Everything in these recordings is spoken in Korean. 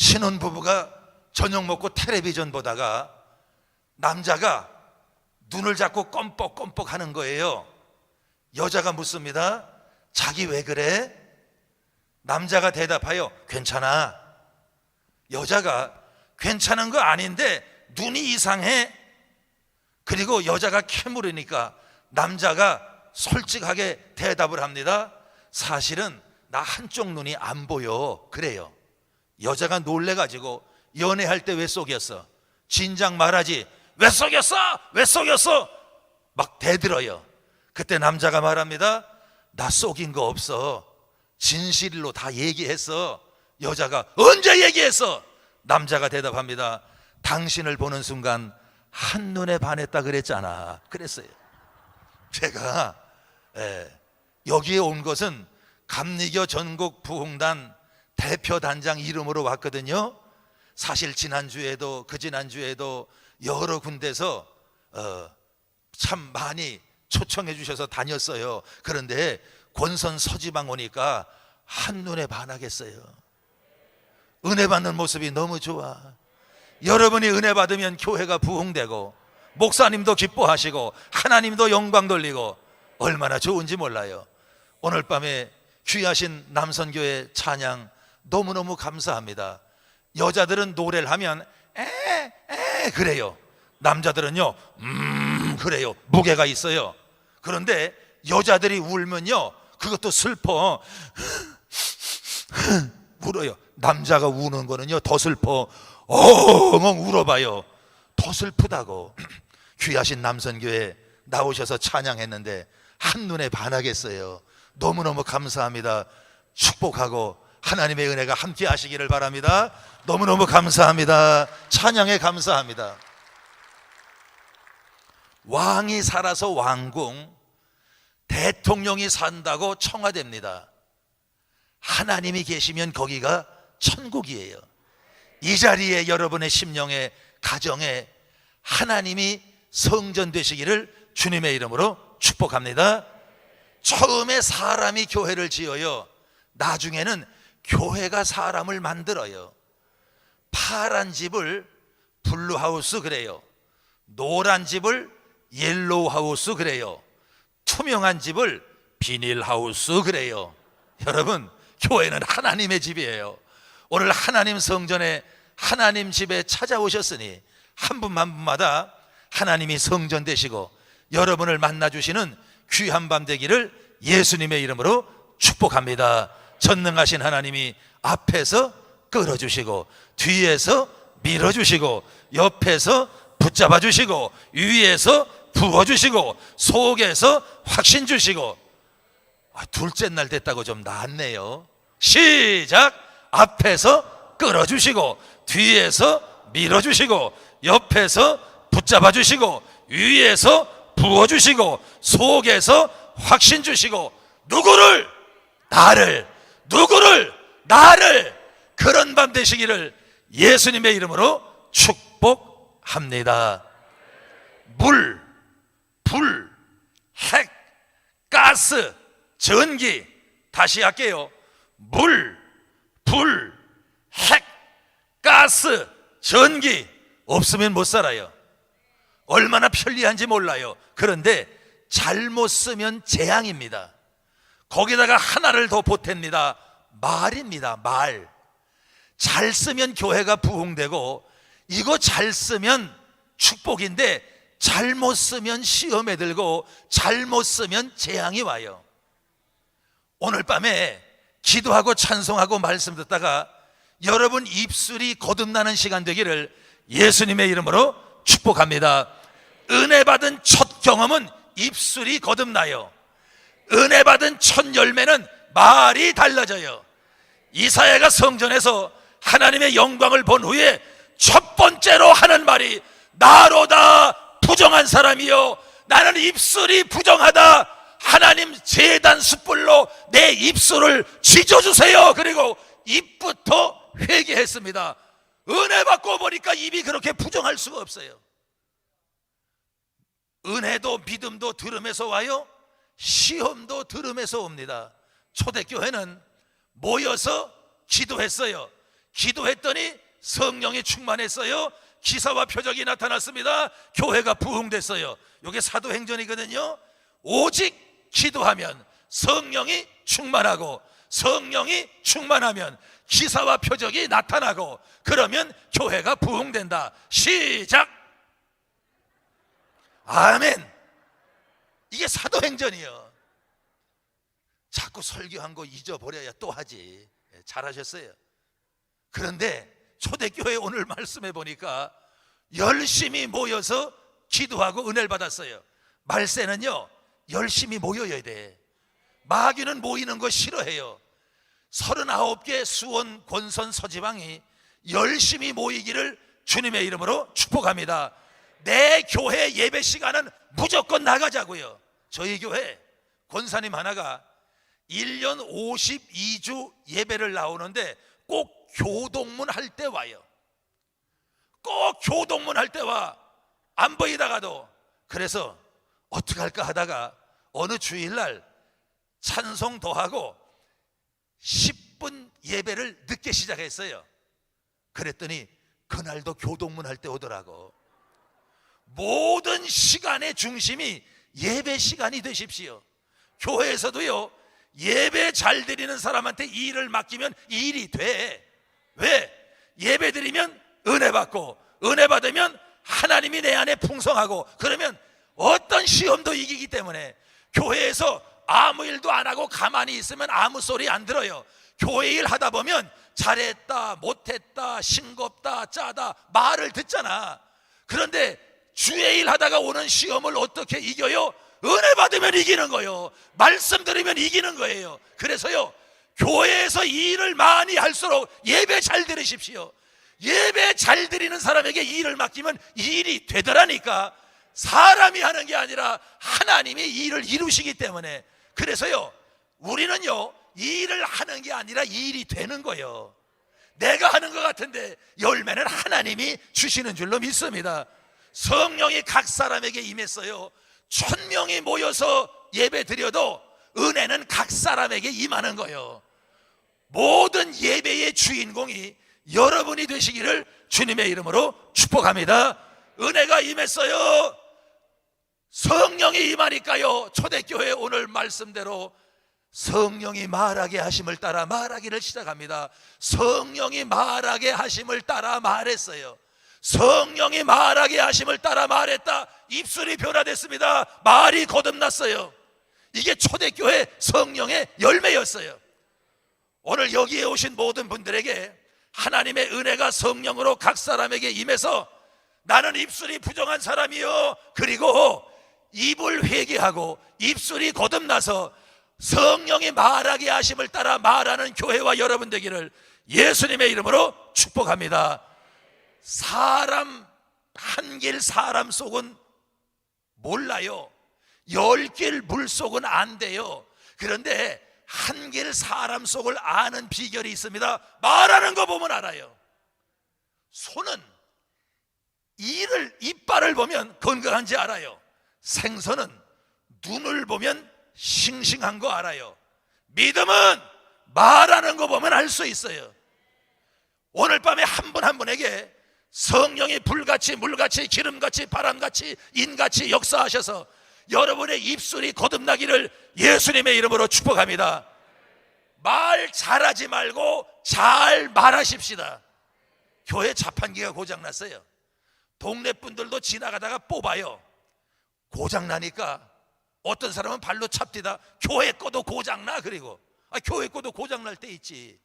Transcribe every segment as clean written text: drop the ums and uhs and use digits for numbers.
신혼부부가 저녁 먹고 텔레비전 보다가 남자가 눈을 잡고 껌뻑껌뻑 하는 거예요. 여자가 묻습니다. 자기 왜 그래? 남자가 대답하여 괜찮아. 여자가 괜찮은 거 아닌데 눈이 이상해. 그리고 여자가 캐물으니까 남자가 솔직하게 대답을 합니다. 사실은 나 한쪽 눈이 안 보여. 그래요. 여자가 놀래가지고 연애할 때 왜 속였어? 진작 말하지. 왜 속였어? 왜 속였어? 막 대들어요. 그때 남자가 말합니다. 나 속인 거 없어. 진실로 다 얘기했어. 여자가 언제 얘기했어? 남자가 대답합니다. 당신을 보는 순간 한눈에 반했다 그랬잖아. 그랬어요. 제가 여기에 온 것은 감리교 전국 부흥단 대표 단장 이름으로 왔거든요. 사실 지난주에도 그 지난주에도 여러 군데서 참 많이 초청해 주셔서 다녔어요. 그런데 권선 서지방 오니까 한눈에 반하겠어요. 은혜 받는 모습이 너무 좋아. 여러분이 은혜 받으면 교회가 부흥되고 목사님도 기뻐하시고 하나님도 영광 돌리고 얼마나 좋은지 몰라요. 오늘 밤에 귀하신 남선교회 찬양 너무너무 감사합니다. 여자들은 노래를 하면 그래요. 남자들은요 그래요. 무게가 있어요. 그런데 여자들이 울면요 그것도 슬퍼 울어요. 남자가 우는 거는요 더 슬퍼 엉엉 울어봐요. 더 슬프다고. 귀하신 남선교회 나오셔서 찬양했는데 한눈에 반하겠어요. 너무너무 감사합니다. 축복하고 하나님의 은혜가 함께 하시기를 바랍니다. 너무너무 감사합니다. 찬양에 감사합니다. 왕이 살아서 왕궁, 대통령이 산다고 청와대입니다. 하나님이 계시면 거기가 천국이에요. 이 자리에 여러분의 심령에 가정에 하나님이 성전 되시기를 주님의 이름으로 축복합니다. 처음에 사람이 교회를 지어요. 나중에는 교회가 사람을 만들어요. 파란 집을 블루하우스 그래요. 노란 집을 옐로우하우스 그래요. 투명한 집을 비닐하우스 그래요. 여러분, 교회는 하나님의 집이에요. 오늘 하나님 성전에 하나님 집에 찾아오셨으니 한 분 한 분마다 하나님이 성전 되시고 여러분을 만나주시는 귀한 밤 되기를 예수님의 이름으로 축복합니다. 전능하신 하나님이 앞에서 끌어주시고 뒤에서 밀어주시고 옆에서 붙잡아주시고 위에서 부어주시고 속에서 확신 주시고 둘째 날 됐다고 좀 나았네요. 시작! 앞에서 끌어주시고 뒤에서 밀어주시고 옆에서 붙잡아주시고 위에서 부어주시고 속에서 확신 주시고 누구를? 나를. 누구를? 나를. 그런 밤 되시기를 예수님의 이름으로 축복합니다. 물, 불, 핵, 가스, 전기. 다시 할게요. 물, 불, 핵, 가스, 전기 없으면 못 살아요. 얼마나 편리한지 몰라요. 그런데 잘못 쓰면 재앙입니다. 거기다가 하나를 더 보탭니다. 말입니다. 말. 잘 쓰면 교회가 부흥되고 이거 잘 쓰면 축복인데 잘못 쓰면 시험에 들고 잘못 쓰면 재앙이 와요. 오늘 밤에 기도하고 찬송하고 말씀 듣다가 여러분 입술이 거듭나는 시간 되기를 예수님의 이름으로 축복합니다. 은혜 받은 첫 경험은 입술이 거듭나요. 은혜 받은 첫 열매는 말이 달라져요. 이사야가 성전에서 하나님의 영광을 본 후에 첫 번째로 하는 말이 나로다 부정한 사람이요 나는 입술이 부정하다. 하나님 제단 숯불로 내 입술을 지져주세요. 그리고 입부터 회개했습니다. 은혜 받고 보니까 입이 그렇게 부정할 수가 없어요. 은혜도 믿음도 들음에서 와요. 시험도 들음에서 옵니다. 초대교회는 모여서 기도했어요. 기도했더니 성령이 충만했어요. 기사와 표적이 나타났습니다. 교회가 부흥됐어요. 이게 사도행전이거든요. 오직 기도하면 성령이 충만하고, 성령이 충만하면 기사와 표적이 나타나고, 그러면 교회가 부흥된다. 시작. 아멘. 이게 사도행전이요. 자꾸 설교한 거 잊어버려야 또 하지. 잘하셨어요. 그런데 초대교회 오늘 말씀해 보니까 열심히 모여서 기도하고 은혜를 받았어요. 말세는요, 열심히 모여야 돼. 마귀는 모이는 거 싫어해요. 39개 수원, 권선, 서지방이 열심히 모이기를 주님의 이름으로 축복합니다. 내 교회 예배 시간은 무조건 나가자고요. 저희 교회 권사님 하나가 1년 52주 예배를 나오는데 꼭 교동문 할 때 와요. 꼭 교동문 할 때 와. 안 보이다가도. 그래서 어떻게 할까 하다가 어느 주일날 찬송 더 하고 10분 예배를 늦게 시작했어요. 그랬더니 그날도 교동문 할 때 오더라고. 모든 시간의 중심이 예배 시간이 되십시오. 교회에서도요, 예배 잘 드리는 사람한테 일을 맡기면 일이 돼. 왜? 예배 드리면 은혜 받고, 은혜 받으면 하나님이 내 안에 풍성하고, 그러면 어떤 시험도 이기기 때문에 교회에서 아무 일도 안 하고 가만히 있으면 아무 소리 안 들어요. 교회 일 하다 보면 잘했다, 못했다, 싱겁다, 짜다 말을 듣잖아. 그런데 주의 일 하다가 오는 시험을 어떻게 이겨요? 은혜 받으면 이기는 거예요. 말씀 들으면 이기는 거예요. 그래서요, 교회에서 일을 많이 할수록 예배 잘 들으십시오. 예배 잘 드리는 사람에게 일을 맡기면 일이 되더라니까. 사람이 하는 게 아니라 하나님이 일을 이루시기 때문에. 그래서요, 우리는요, 일을 하는 게 아니라 일이 되는 거예요. 내가 하는 것 같은데 열매는 하나님이 주시는 줄로 믿습니다. 성령이 각 사람에게 임했어요. 1000명이 모여서 예배 드려도 은혜는 각 사람에게 임하는 거예요. 모든 예배의 주인공이 여러분이 되시기를 주님의 이름으로 축복합니다. 은혜가 임했어요. 성령이 임하니까요, 초대교회 오늘 말씀대로 성령이 말하게 하심을 따라 말하기를 시작합니다. 성령이 말하게 하심을 따라 말했어요. 성령이 말하게 하심을 따라 말했다. 입술이 변화됐습니다. 말이 거듭났어요. 이게 초대교회 성령의 열매였어요. 오늘 여기에 오신 모든 분들에게 하나님의 은혜가 성령으로 각 사람에게 임해서 나는 입술이 부정한 사람이요, 그리고 입을 회개하고 입술이 거듭나서 성령이 말하게 하심을 따라 말하는 교회와 여러분 되기를 예수님의 이름으로 축복합니다. 사람 한 길 사람 속은 몰라요. 10길 물 속은 안 돼요. 그런데 한 길 사람 속을 아는 비결이 있습니다. 말하는 거 보면 알아요. 손은 이빨을 보면 건강한지 알아요. 생선은 눈을 보면 싱싱한 거 알아요. 믿음은 말하는 거 보면 알 수 있어요. 오늘 밤에 한 분 한 분에게 성령이 불같이 물같이 기름같이 바람같이 인같이 역사하셔서 여러분의 입술이 거듭나기를 예수님의 이름으로 축복합니다. 말 잘하지 말고 잘 말하십시다. 교회 자판기가 고장났어요. 동네 분들도 지나가다가 뽑아요. 고장나니까 어떤 사람은 발로 찹디다. 교회 거도 고장나. 그리고 교회 거도 고장날 때 있지.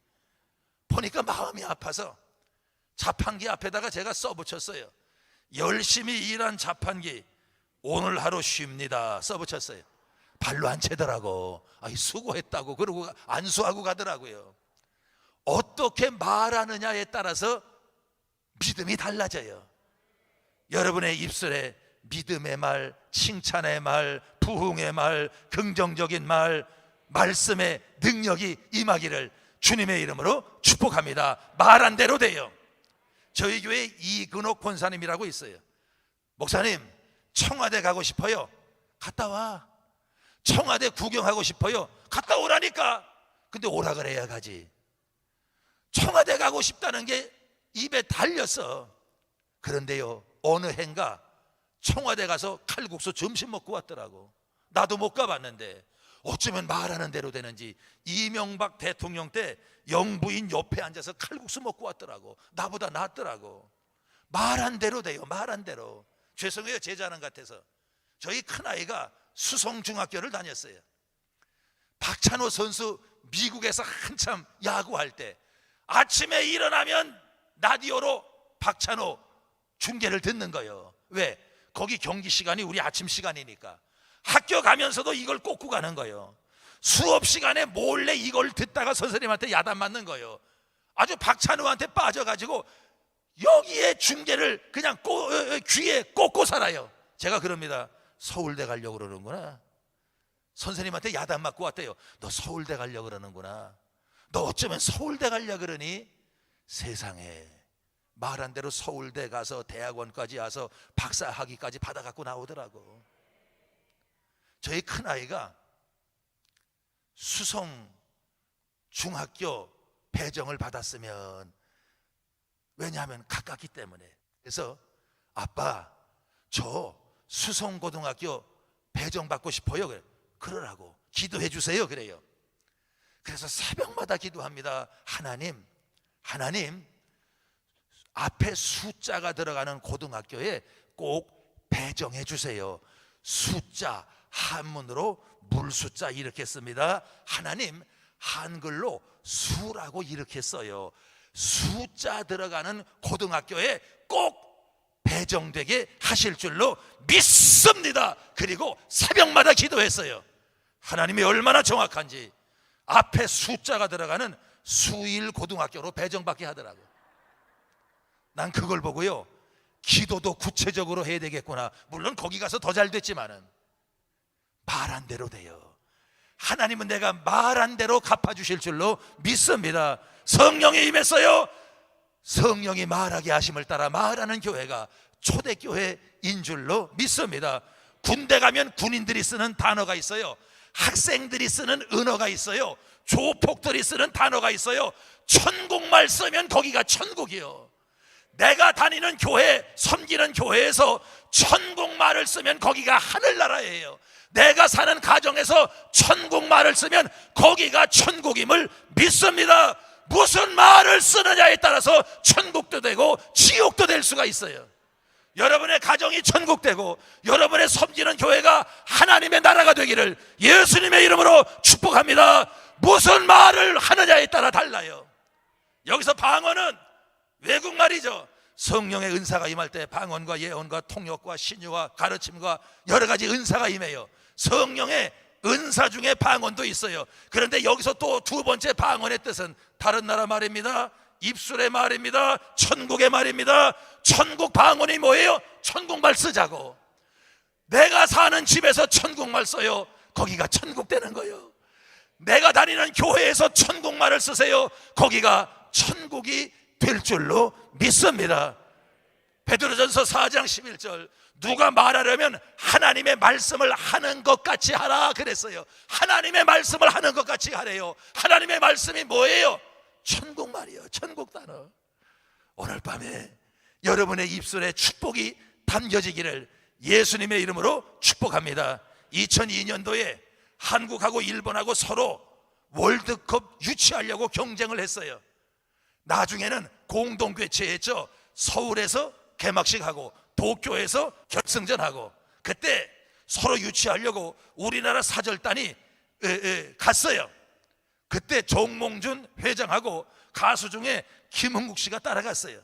보니까 마음이 아파서 자판기 앞에다가 제가 써붙였어요. 열심히 일한 자판기 오늘 하루 쉽니다 써붙였어요. 발로 안 채더라고. 수고했다고 그러고 안수하고 가더라고요. 어떻게 말하느냐에 따라서 믿음이 달라져요. 여러분의 입술에 믿음의 말, 칭찬의 말, 부흥의 말, 긍정적인 말, 말씀의 능력이 임하기를 주님의 이름으로 축복합니다. 말한 대로 돼요. 저희 교회에 이근옥 권사님이라고 있어요. 목사님, 청와대 가고 싶어요. 갔다 와. 청와대 구경하고 싶어요. 갔다 오라니까. 근데 오라 그래야 가지. 청와대 가고 싶다는 게 입에 달렸어. 그런데요, 어느 해인가 청와대 가서 칼국수 점심 먹고 왔더라고. 나도 못 가봤는데 어쩌면 말하는 대로 되는지 이명박 대통령 때 영부인 옆에 앉아서 칼국수 먹고 왔더라고. 나보다 낫더라고. 말한 대로 돼요. 말한 대로. 죄송해요, 제자는 같아서. 저희 큰아이가 수성중학교를 다녔어요. 박찬호 선수 미국에서 한참 야구할 때 아침에 일어나면 라디오로 박찬호 중계를 듣는 거예요. 왜? 거기 경기 시간이 우리 아침 시간이니까. 학교 가면서도 이걸 꽂고 가는 거예요. 수업 시간에 몰래 이걸 듣다가 선생님한테 야단 맞는 거예요. 아주 박찬호한테 빠져가지고 여기에 중계를 그냥 귀에 꽂고 살아요. 제가 그럽니다. 서울대 가려고 그러는구나. 선생님한테 야단 맞고 왔대요. 너 서울대 가려고 그러는구나. 너 어쩌면 서울대 가려고 그러니? 세상에, 말한 대로 서울대 가서 대학원까지 와서 박사 학위까지 받아갖고 나오더라고. 저희 큰아이가 수성 중학교 배정을 받았으면, 왜냐하면 가깝기 때문에. 그래서 아빠, 저 수성고등학교 배정받고 싶어요. 그래. 그러라고 기도해 주세요. 그래요. 그래서 새벽마다 기도합니다. 하나님, 앞에 숫자가 들어가는 고등학교에 꼭 배정해 주세요. 숫자, 한문으로 물숫자 이렇게 씁니다. 하나님, 한글로 수라고 이렇게 써요. 숫자 들어가는 고등학교에 꼭 배정되게 하실 줄로 믿습니다. 그리고 새벽마다 기도했어요. 하나님이 얼마나 정확한지. 앞에 숫자가 들어가는 수일 고등학교로 배정받게 하더라고요. 난 그걸 보고요, 기도도 구체적으로 해야 되겠구나. 물론 거기 가서 더 잘 됐지만은 말한 대로 돼요. 하나님은 내가 말한 대로 갚아주실 줄로 믿습니다. 성령이 임했어요. 성령이 말하게 하심을 따라 말하는 교회가 초대교회인 줄로 믿습니다. 군대 가면 군인들이 쓰는 단어가 있어요. 학생들이 쓰는 언어가 있어요. 조폭들이 쓰는 단어가 있어요. 천국말 쓰면 거기가 천국이요. 내가 다니는 교회, 섬기는 교회에서 천국말을 쓰면 거기가 하늘나라예요. 내가 사는 가정에서 천국말을 쓰면 거기가 천국임을 믿습니다. 무슨 말을 쓰느냐에 따라서 천국도 되고 지옥도 될 수가 있어요. 여러분의 가정이 천국되고 여러분의 섬기는 교회가 하나님의 나라가 되기를 예수님의 이름으로 축복합니다. 무슨 말을 하느냐에 따라 달라요. 여기서 방언은 외국말이죠. 성령의 은사가 임할 때 방언과 예언과 통역과 신유와 가르침과 여러 가지 은사가 임해요. 성령의 은사 중에 방언도 있어요. 그런데 여기서 또 두 번째 방언의 뜻은 다른 나라 말입니다. 입술의 말입니다. 천국의 말입니다. 천국 방언이 뭐예요? 천국말 쓰자고. 내가 사는 집에서 천국말 써요. 거기가 천국 되는 거예요. 내가 다니는 교회에서 천국말을 쓰세요. 거기가 천국이 될 줄로 믿습니다. 베드로전서 4장 11절, 누가 말하려면 하나님의 말씀을 하는 것 같이 하라 그랬어요. 하나님의 말씀을 하는 것 같이 하래요. 하나님의 말씀이 뭐예요? 천국말이요. 천국 단어. 오늘 밤에 여러분의 입술에 축복이 담겨지기를 예수님의 이름으로 축복합니다. 2002년도에 한국하고 일본하고 서로 월드컵 유치하려고 경쟁을 했어요. 나중에는 공동 개최했죠. 서울에서 개막식하고 도쿄에서 결승전하고. 그때 서로 유치하려고 우리나라 사절단이 갔어요. 그때 정몽준 회장하고 가수 중에 김흥국 씨가 따라갔어요.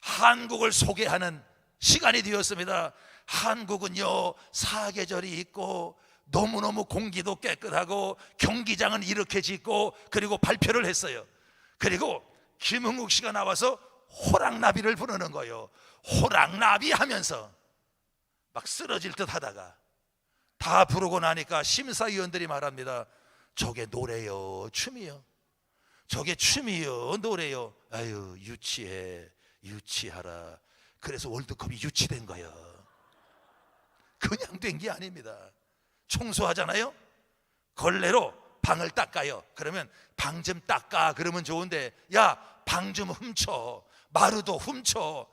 한국을 소개하는 시간이 되었습니다. 한국은요, 사계절이 있고 너무너무 공기도 깨끗하고 경기장은 이렇게 짓고, 그리고 발표를 했어요. 그리고 김흥국 씨가 나와서 호랑나비를 부르는 거예요. 호랑나비 하면서 막 쓰러질 듯 하다가 다 부르고 나니까 심사위원들이 말합니다. 저게 노래요, 춤이요? 저게 춤이요, 노래요? 아유, 유치해, 유치하라. 그래서 월드컵이 유치된 거예요. 그냥 된 게 아닙니다. 청소하잖아요. 걸레로 방을 닦아요. 그러면 방 좀 닦아 그러면 좋은데, 야, 방 좀 훔쳐, 마루도 훔쳐,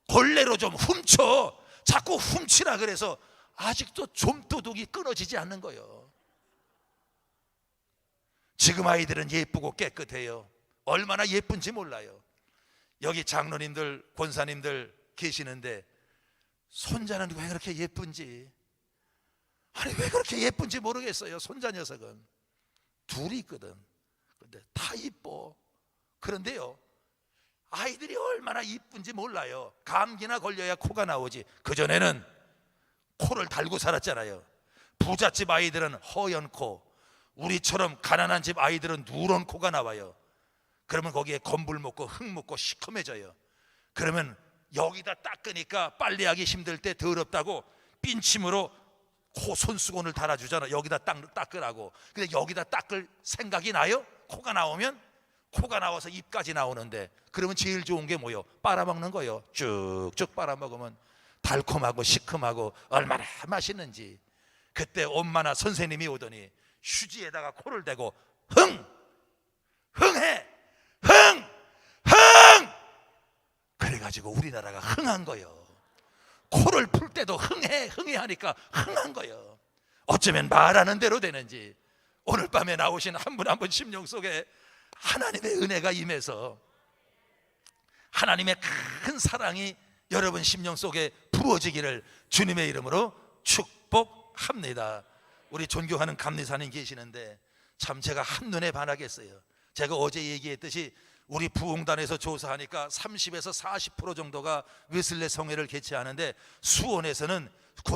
걸레로 좀 훔쳐, 자꾸 훔치라 그래서 아직도 좀도둑이 끊어지지 않는 거예요. 지금 아이들은 예쁘고 깨끗해요. 얼마나 예쁜지 몰라요. 여기 장로님들, 권사님들 계시는데 손자는 왜 그렇게 예쁜지, 아니 왜 그렇게 예쁜지 모르겠어요. 손자 녀석은 둘이 있거든. 근데 다 이뻐. 그런데요, 아이들이 얼마나 이쁜지 몰라요. 감기나 걸려야 코가 나오지. 그전에는 코를 달고 살았잖아요. 부잣집 아이들은 허연 코, 우리처럼 가난한 집 아이들은 누런 코가 나와요. 그러면 거기에 건불 묻고 흙 묻고 시커매져요. 그러면 여기다 닦으니까 빨래하기 힘들 때 더럽다고 삔침으로 코 손수건을 달아주잖아. 여기다 닦으라고. 근데 여기다 닦을 생각이 나요? 코가 나오면? 코가 나와서 입까지 나오는데, 그러면 제일 좋은 게 뭐요? 빨아먹는 거예요. 쭉쭉 빨아먹으면 달콤하고 시큼하고 얼마나 맛있는지. 그때 엄마나 선생님이 오더니 휴지에다가 코를 대고 흥! 흥해! 흥! 흥! 그래가지고 우리나라가 흥한 거예요. 코를 풀 때도 흥해 흥해 하니까 흥한 거예요. 어쩌면 말하는 대로 되는지 오늘 밤에 나오신 한 분 한 분 심령 속에 하나님의 은혜가 임해서 하나님의 큰 사랑이 여러분 심령 속에 부어지기를 주님의 이름으로 축복합니다. 우리 존경하는 감리사님 계시는데 참 제가 한눈에 반하겠어요. 제가 어제 얘기했듯이 우리 부흥단에서 조사하니까 30에서 40% 정도가 웨슬레 성회를 개최하는데, 수원에서는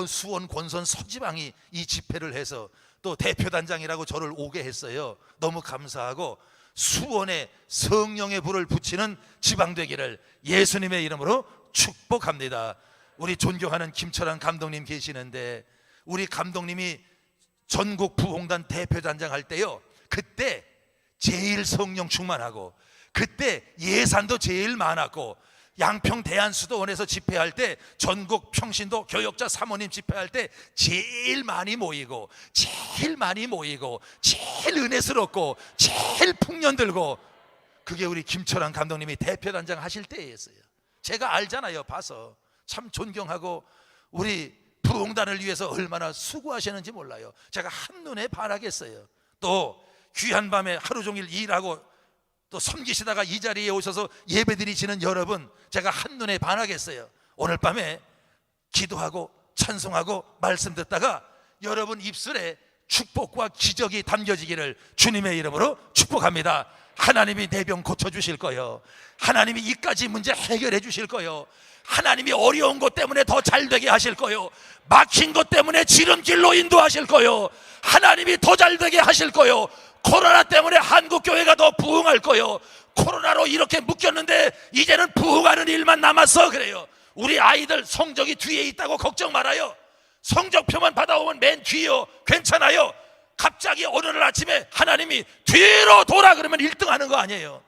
수원 권선 서지방이 이 집회를 해서 또 대표단장이라고 저를 오게 했어요. 너무 감사하고 수원에 성령의 불을 붙이는 지방 되기를 예수님의 이름으로 축복합니다. 우리 존경하는 김철환 감독님 계시는데, 우리 감독님이 전국 부흥단 대표단장 할 때요, 그때 제일 성령 충만하고 그때 예산도 제일 많았고, 양평 대한수도원에서 집회할 때, 전국 평신도 교역자 사모님 집회할 때 제일 많이 모이고 제일 은혜스럽고 제일 풍년 들고, 그게 우리 김철환 감독님이 대표단장 하실 때였어요. 제가 알잖아요. 봐서 참 존경하고 우리 부흥단을 위해서 얼마나 수고하시는지 몰라요. 제가 한눈에 반하겠어요. 또 귀한 밤에 하루 종일 일하고 또 섬기시다가 이 자리에 오셔서 예배드리시는 여러분, 제가 한눈에 반하겠어요. 오늘 밤에 기도하고 찬송하고 말씀 듣다가 여러분 입술에 축복과 기적이 담겨지기를 주님의 이름으로 축복합니다. 하나님이 내 병 고쳐주실 거예요. 하나님이 이까지 문제 해결해 주실 거예요. 하나님이 어려운 것 때문에 더 잘되게 하실 거예요. 막힌 것 때문에 지름길로 인도하실 거예요. 하나님이 더 잘되게 하실 거예요. 코로나 때문에 한국교회가 더 부흥할 거예요. 코로나로 이렇게 묶였는데 이제는 부흥하는 일만 남았어. 그래요. 우리 아이들 성적이 뒤에 있다고 걱정 말아요. 성적표만 받아오면 맨 뒤요. 괜찮아요. 갑자기 어느 날 아침에 하나님이 뒤로 돌아 그러면 1등 하는 거 아니에요.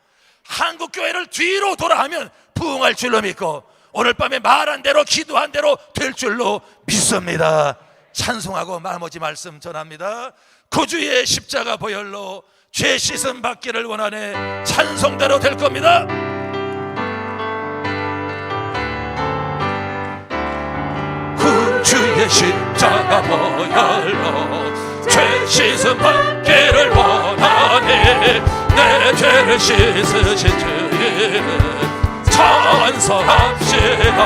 한국교회를 뒤로 돌아 하면 부흥할 줄로 믿고, 오늘 밤에 말한 대로 기도한 대로 될 줄로 믿습니다. 찬송하고 나머지 말씀 전합니다. 구주의 십자가 보혈로 죄 씻음 받기를 원하네. 찬송대로 될 겁니다. 구주의 십자가 보혈로 죄 씻음 받기를 원하네. 내 죄를 씻으신 주님 찬송합시다.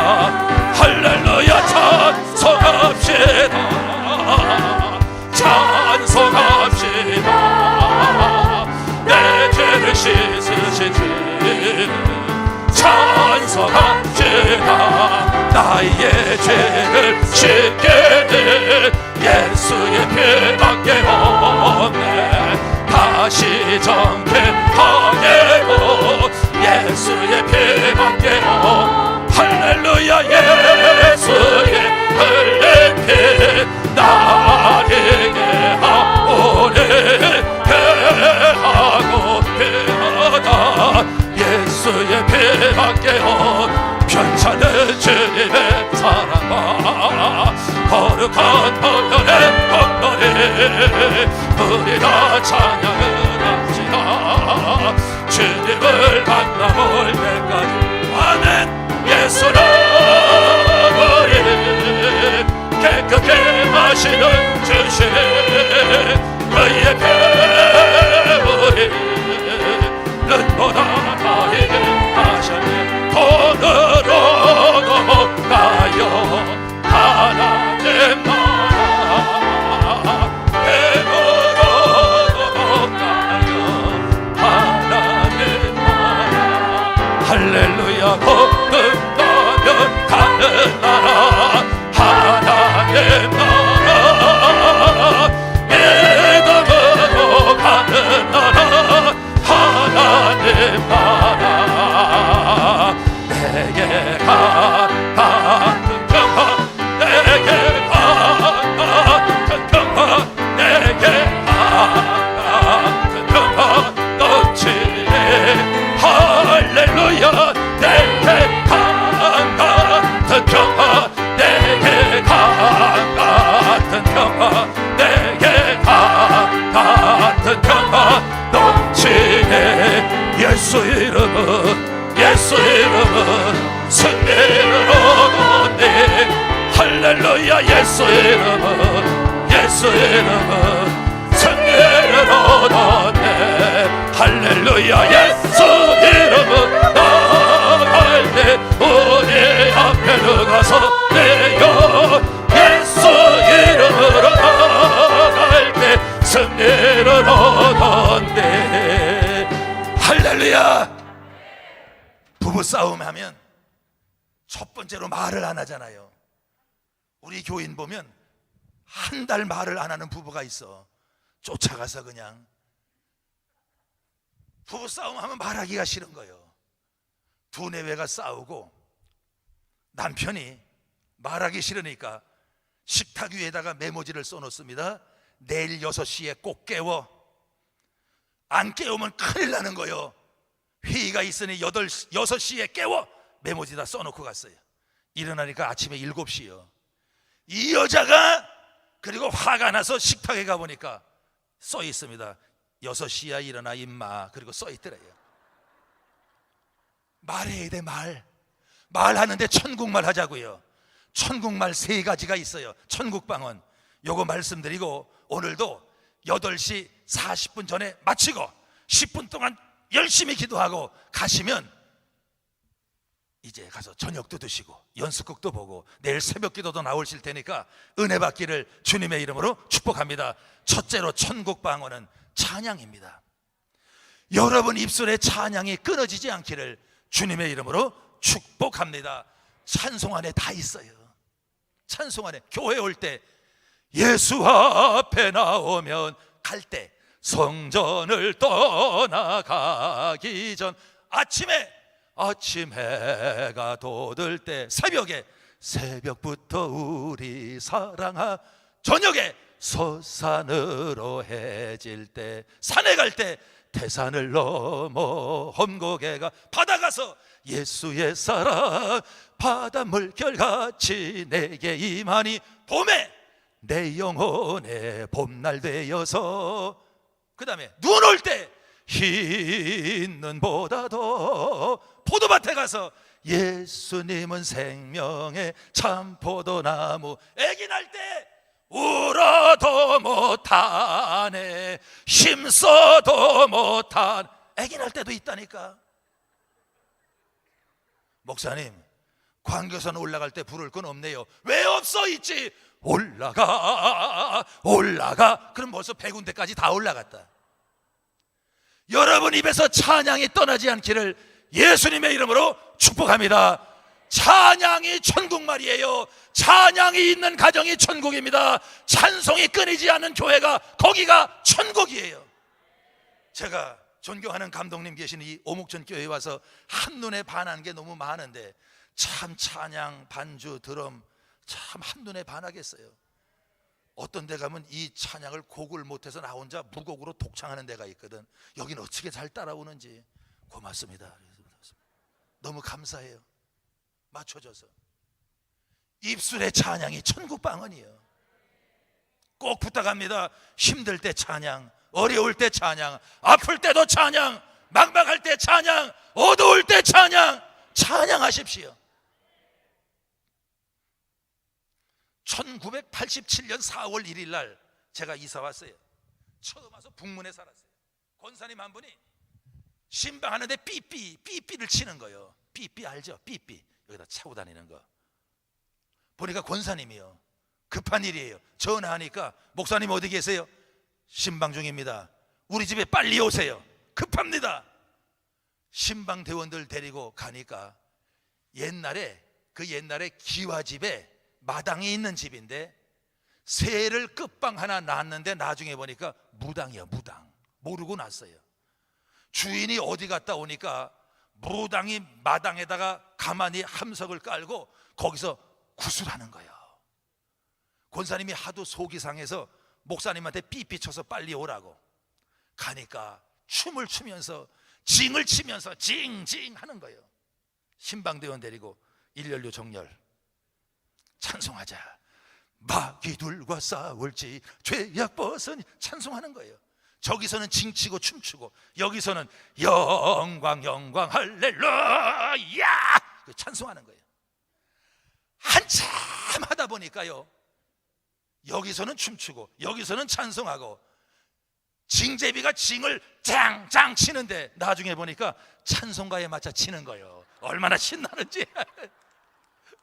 할렐루야 찬송합시다. 찬송합시다. 내 죄를 씻으신 주님 찬송합시다. 나의 죄를 씻게 된 예수의 피밖에 없네. 다시 정결하게고 예수의 피밖에 없네. 할렐루야 예수의 흘린 피 나에게 하오네. 배하고 배하다 예수의 피밖에 없네. 편찮은 주님의 사랑과 거룩한 보혈의 법놀이 우리 다 찬양을 합시다. 주님을 만나볼 때까지. 아멘. 예수는 우리 깨끗게 하시는 주신 그의 배우리는 나에게 하셨네. 돈으로도 못 가요 하나님 나라. 힘으로도 못 가요 하나님 나라. 할렐루야. 거듭나면 가는 나라 하나님 나라. 믿음으로 가는 나라 하나님 나라. 내게 같은 평화, 내게 같은 평화, 내게 같은 평화 넘치네. 할렐루야. 내게 같은 평화, 내게 같은 평화, 내게 같은 평화 넘치네. 예수 이름은, 예수 이름은 승리를 얻었네. 할렐루야. 예수 이름은, 예수 이름은 승리를 얻었네. 할렐루야. 예수 이름은 나갈 때 우리 앞에 누가 서네요. 예수 이름으로 나갈 때 승리를 얻었네. 할렐루야. 부부싸움 하면 첫 번째로 말을 안 하잖아요. 우리 교인 보면 한 달 말을 안 하는 부부가 있어. 쫓아가서 그냥. 부부싸움 하면 말하기가 싫은 거예요. 두뇌가 싸우고 남편이 말하기 싫으니까 식탁 위에다가 메모지를 써놓습니다. 내일 6시에 꼭 깨워. 안 깨우면 큰일 나는 거예요. 회의가 있으니 6시에 깨워. 메모지다 써놓고 갔어요. 일어나니까 아침에 7시요. 이 여자가 그리고 화가 나서 식탁에 가보니까 써 있습니다. 6시야 일어나 임마. 그리고 써 있더래요. 말해야 돼. 말하는데 천국말 하자고요. 천국말 3가지가 있어요. 천국방언. 요거 말씀드리고 오늘도 8시 40분 전에 마치고 10분 동안 열심히 기도하고 가시면 이제 가서 저녁도 드시고 연습곡도 보고 내일 새벽 기도도 나오실 테니까 은혜 받기를 주님의 이름으로 축복합니다. 첫째로 천국방언은 찬양입니다. 여러분 입술에 찬양이 끊어지지 않기를 주님의 이름으로 축복합니다. 찬송 안에 다 있어요. 찬송 안에 교회 올 때 예수 앞에 나오면 갈 때 성전을 떠나가기 전 아침 해가 돋을 때 새벽부터 우리 사랑하 저녁에 서산으로 해질 때 산에 갈 때 태산을 넘어 험곡에 가 바다 가서 예수의 사랑 바닷물 결같이 내게 임하니 봄에 내 영혼의 봄날 되어서 그 다음에 눈 올 때 흰 눈보다도 포도밭에 가서 예수님은 생명의 참포도나무 애기 날 때 울어도 못하네 힘써도 못한 애기 날 때도 있다니까. 목사님 광교산 올라갈 때 부를 건 없네요. 왜 없어? 있지. 올라가 그럼 벌써 100군데까지 다 올라갔다. 여러분 입에서 찬양이 떠나지 않기를 예수님의 이름으로 축복합니다. 찬양이 천국말이에요. 찬양이 있는 가정이 천국입니다. 찬송이 끊이지 않는 교회가 거기가 천국이에요. 제가 존경하는 감독님 계신 이 오목천 교회에 와서 한눈에 반한 게 너무 많은데 참 찬양, 반주, 드럼 참 한눈에 반하겠어요. 어떤 데 가면 이 찬양을 곡을 못해서 나 혼자 무곡으로 독창하는 데가 있거든. 여긴 어떻게 잘 따라오는지 고맙습니다. 너무 감사해요. 맞춰줘서. 입술의 찬양이 천국방언이에요. 꼭 부탁합니다. 힘들 때 찬양, 어려울 때 찬양, 아플 때도 찬양, 막막할 때 찬양, 어두울 때 찬양, 찬양하십시오. 1987년 4월 1일 날 제가 이사 왔어요. 처음 와서 북문에 살았어요. 권사님 한 분이 신방하는데 삐삐를 치는 거예요. 삐삐 알죠? 삐삐 여기다 차고 다니는 거. 보니까 권사님이요. 급한 일이에요. 전화하니까 목사님 어디 계세요? 신방 중입니다. 우리 집에 빨리 오세요. 급합니다. 신방 대원들 데리고 가니까 옛날에 기와집에 마당이 있는 집인데 새를 끝방 하나 낳았는데 나중에 보니까 무당이야. 무당. 모르고 났어요. 주인이 어디 갔다 오니까 무당이 마당에다가 가만히 함석을 깔고 거기서 구슬하는 거예요. 권사님이 하도 속이 상해서 목사님한테 삐삐 쳐서 빨리 오라고 가니까 춤을 추면서 징을 치면서 징징 하는 거예요. 신방대원 데리고 일렬로 정렬 찬송하자. 마귀들과 싸울지 죄악 벗으니 찬송하는 거예요. 저기서는 징치고 춤추고 여기서는 영광 할렐루야 찬송하는 거예요. 한참 하다 보니까요, 여기서는 춤추고 여기서는 찬송하고 징제비가 징을 짱짱 치는데 나중에 보니까 찬송가에 맞춰 치는 거예요. 얼마나 신나는지.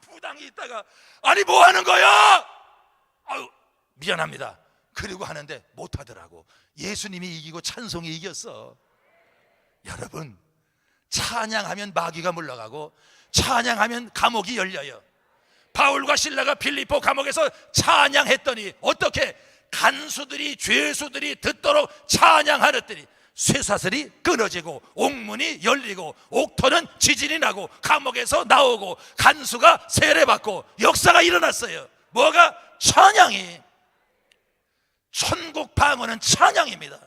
부당이 있다가 아니 뭐 하는 거야? 아유 미안합니다. 그리고 하는데 못하더라고. 예수님이 이기고 찬송이 이겼어. 여러분, 찬양하면 마귀가 물러가고 찬양하면 감옥이 열려요. 바울과 실라가 빌립보 감옥에서 찬양했더니 어떻게 간수들이 죄수들이 듣도록 찬양하랬더니 쇠사슬이 끊어지고 옥문이 열리고 옥터는 지진이 나고 감옥에서 나오고 간수가 세례받고 역사가 일어났어요. 뭐가? 찬양이. 천국 방언은 찬양입니다.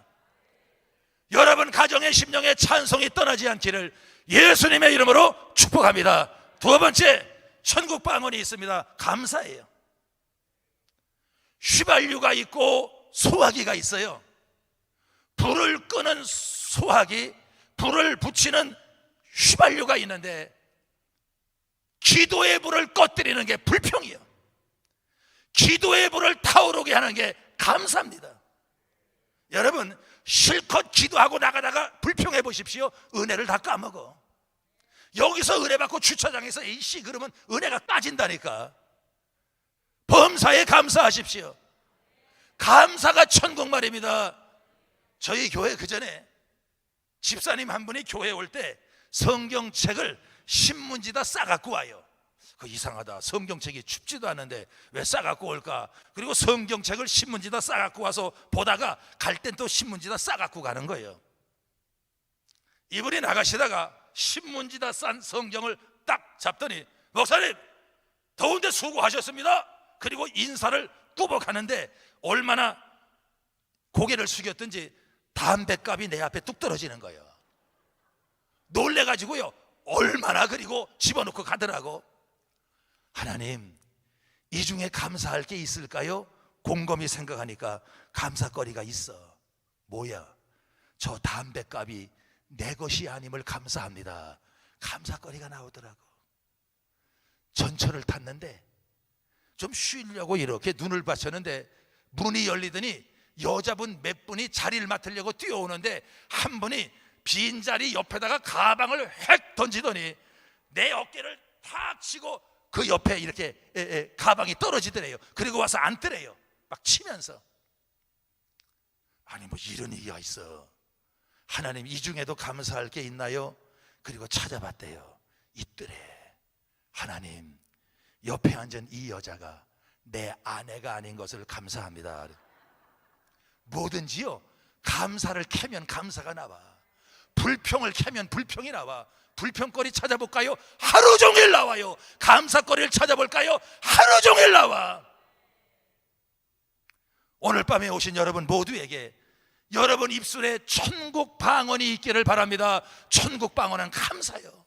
여러분 가정의 심령의 찬송이 떠나지 않기를 예수님의 이름으로 축복합니다. 두 번째, 천국 방언이 있습니다. 감사예요. 휘발유가 있고 소화기가 있어요. 불을 끄는 소화기, 불을 붙이는 휘발유가 있는데 기도의 불을 꺼뜨리는 게 불평이에요. 기도의 불을 타오르게 하는 게 감사합니다. 여러분, 실컷 기도하고 나가다가 불평해 보십시오. 은혜를 다 까먹어. 여기서 은혜 받고 주차장에서 이씨 그러면 은혜가 빠진다니까. 범사에 감사하십시오. 감사가 천국말입니다. 저희 교회 그전에 집사님 한 분이 교회에 올 때 성경책을 신문지다 싸갖고 와요. 그 이상하다. 성경책이 춥지도 않은데 왜 싸갖고 올까? 그리고 성경책을 신문지다 싸갖고 와서 보다가 갈 땐 또 신문지다 싸갖고 가는 거예요. 이분이 나가시다가 신문지다 싼 성경을 딱 잡더니 목사님 더운데 수고하셨습니다. 그리고 인사를 꾸벅하는데 얼마나 고개를 숙였든지 담뱃값이 내 앞에 뚝 떨어지는 거예요. 놀래가지고요 얼마나 그리고 집어넣고 가더라고. 하나님, 이 중에 감사할 게 있을까요? 곰곰이 생각하니까 감사거리가 있어. 뭐야? 저 담뱃값이 내 것이 아님을 감사합니다. 감사거리가 나오더라고. 전철을 탔는데 좀 쉬려고 이렇게 눈을 받쳤는데 문이 열리더니 여자분 몇 분이 자리를 맡으려고 뛰어오는데 한 분이 빈자리 옆에다가 가방을 획 던지더니 내 어깨를 탁 치고 그 옆에 이렇게 가방이 떨어지더래요. 그리고 와서 앉더래요. 막 치면서. 아니 뭐 이런 얘기가 있어. 하나님, 이 중에도 감사할 게 있나요? 그리고 찾아봤대요. 있더래. 하나님, 옆에 앉은 이 여자가 내 아내가 아닌 것을 감사합니다. 뭐든지요, 감사를 캐면 감사가 나와. 불평을 캐면 불평이 나와. 불평거리 찾아볼까요? 하루 종일 나와요. 감사거리를 찾아볼까요? 하루 종일 나와. 오늘 밤에 오신 여러분 모두에게 여러분 입술에 천국 방언이 있기를 바랍니다. 천국 방언은 감사요.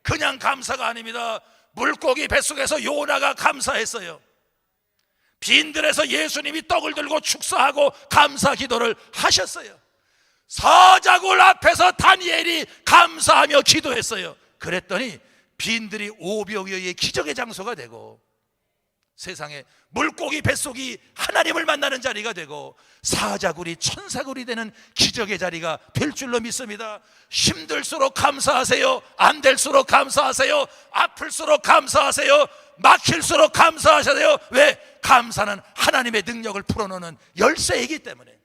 그냥 감사가 아닙니다. 물고기 뱃속에서 요나가 감사했어요. 빈들에서 예수님이 떡을 들고 축사하고 감사 기도를 하셨어요. 사자굴 앞에서 다니엘이 감사하며 기도했어요. 그랬더니 빈들이 오병이어의 기적의 장소가 되고, 세상에 물고기 뱃속이 하나님을 만나는 자리가 되고, 사자굴이 천사굴이 되는 기적의 자리가 될 줄로 믿습니다. 힘들수록 감사하세요. 안 될수록 감사하세요. 아플수록 감사하세요. 막힐수록 감사하세요. 왜? 감사는 하나님의 능력을 풀어놓는 열쇠이기 때문에.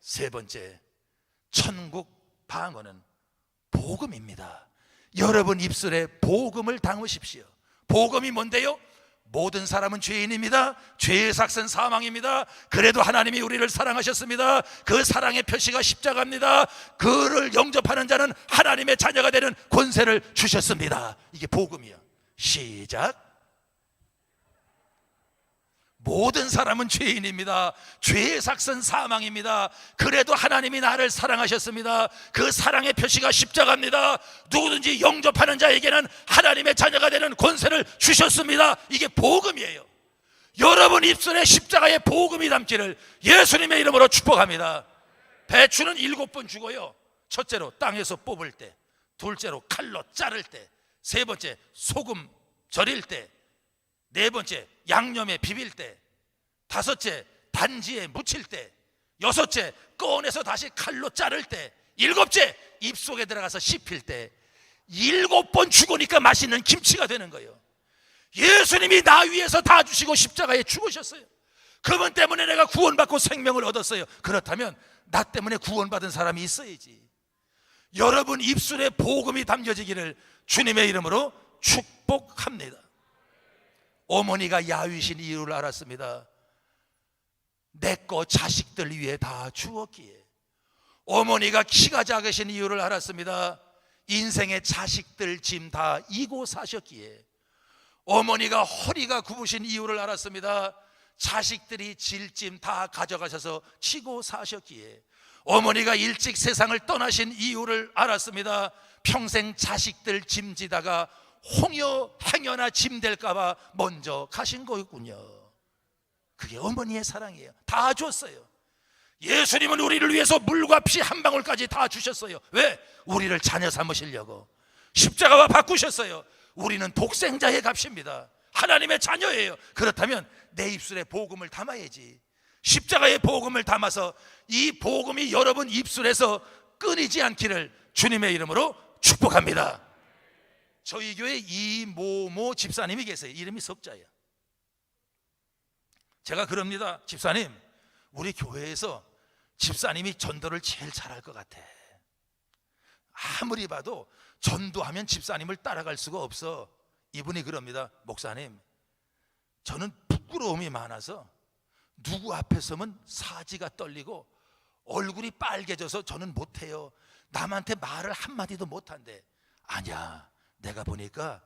세 번째, 천국 방언은 복음입니다. 여러분 입술에 복음을 담으십시오. 복음이 뭔데요? 모든 사람은 죄인입니다. 죄의 삭은 사망입니다. 그래도 하나님이 우리를 사랑하셨습니다. 그 사랑의 표시가 십자가입니다. 그를 영접하는 자는 하나님의 자녀가 되는 권세를 주셨습니다. 이게 복음이야. 시작. 모든 사람은 죄인입니다. 죄의 삭은 사망입니다. 그래도 하나님이 나를 사랑하셨습니다. 그 사랑의 표시가 십자가입니다. 누구든지 영접하는 자에게는 하나님의 자녀가 되는 권세를 주셨습니다. 이게 복음이에요. 여러분 입술에 십자가의 복음이 담기를 예수님의 이름으로 축복합니다. 배추는 7번 죽어요. 첫째로 땅에서 뽑을 때, 둘째로 칼로 자를 때, 세 번째 소금 절일 때, 네 번째 양념에 비빌 때, 다섯째 단지에 묻힐 때, 여섯째 꺼내서 다시 칼로 자를 때, 일곱째 입속에 들어가서 씹힐 때, 7번 죽으니까 맛있는 김치가 되는 거예요. 예수님이 나 위해서 다 주시고 십자가에 죽으셨어요. 그분 때문에 내가 구원받고 생명을 얻었어요. 그렇다면 나 때문에 구원받은 사람이 있어야지. 여러분 입술에 복음이 담겨지기를 주님의 이름으로 축복합니다. 어머니가 야위신 이유를 알았습니다. 내 거 자식들 위해 다 주었기에. 어머니가 키가 작으신 이유를 알았습니다. 인생의 자식들 짐 다 이고 사셨기에. 어머니가 허리가 굽으신 이유를 알았습니다. 자식들이 질 짐 다 가져가셔서 치고 사셨기에. 어머니가 일찍 세상을 떠나신 이유를 알았습니다. 평생 자식들 짐지다가 홍여 행여나 짐 될까봐 먼저 가신 거였군요. 그게 어머니의 사랑이에요. 다 줬어요. 예수님은 우리를 위해서 물과 피 한 방울까지 다 주셨어요. 왜? 우리를 자녀 삼으시려고 십자가와 바꾸셨어요. 우리는 독생자의 값입니다. 하나님의 자녀예요. 그렇다면 내 입술에 복음을 담아야지. 십자가의 복음을 담아서 이 복음이 여러분 입술에서 끊이지 않기를 주님의 이름으로 축복합니다. 저희 교회 이모모 집사님이 계세요. 이름이 석자예요. 제가 그럽니다. 집사님, 우리 교회에서 집사님이 전도를 제일 잘할 것 같아. 아무리 봐도 전도하면 집사님을 따라갈 수가 없어. 이분이 그럽니다. 목사님, 저는 부끄러움이 많아서 누구 앞에 서면 사지가 떨리고 얼굴이 빨개져서 저는 못해요. 남한테 말을 한마디도 못한대. 아니야, 내가 보니까